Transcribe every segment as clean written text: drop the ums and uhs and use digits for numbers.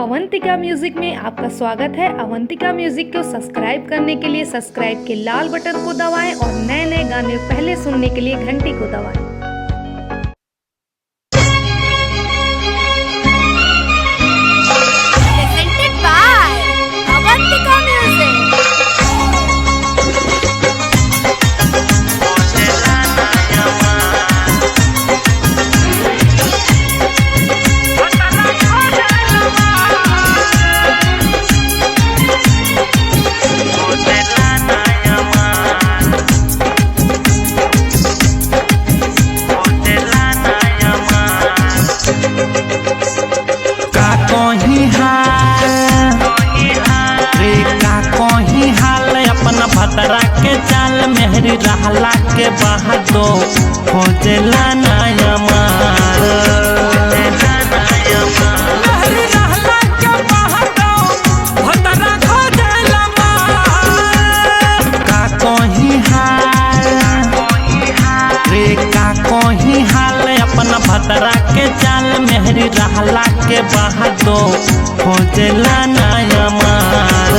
Avantika music में आपका स्वागत है। अवंतिका म्यूजिक को सब्सक्राइब करने के लिए सब्सक्राइब के लाल बटन को दबाएं और नए नए गाने पहले सुनने के लिए घंटी को दबाएं। Presented by Avantika Music. भतरा के चाल मेहरी रहला के बहादो खोजला नया मार मेहरी रहला के बहादो भतरा खोजला मार का कोही हाल रे का कोही हाल अपना भतरा के चाल मेहरी रहला के बहादो खोजला नया मार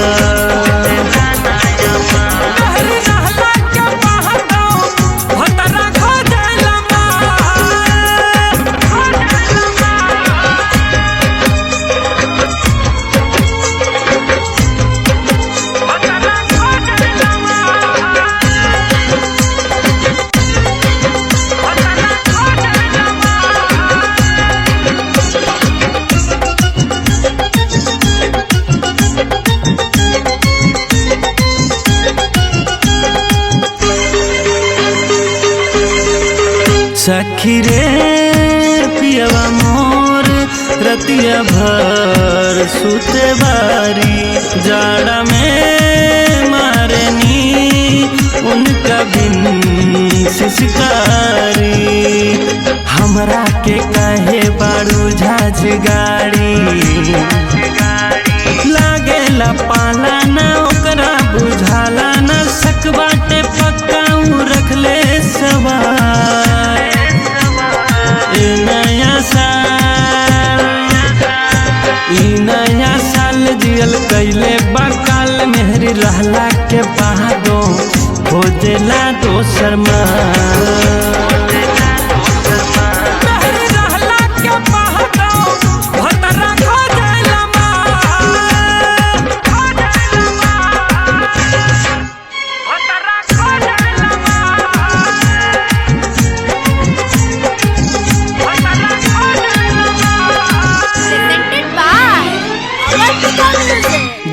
सखी रे पियवा मोर रतिया भर सुते बारी जाड़ा में मारनी उनका बिन सिसकारी हमरा के कहे बारू झाझ गाड़ी लागेला पाला न ओकरा बुझाला न सक बाटे पक्का रखले सवार नया साल जियल कैले बकाल मेहरी रहला के बहादो खोजला दोसर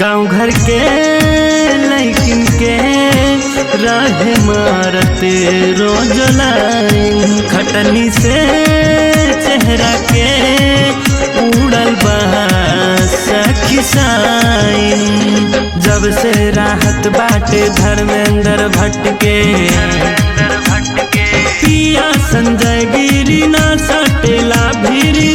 गाँव घर के लैकिन के रहे मारते रोज लाइन खटनी से चेहरा के उड़ल बा सखी साइन जब से राहत बाटे धर्मेंद्र भट्ट के पिया संजय गिरी ना सटेला भीरी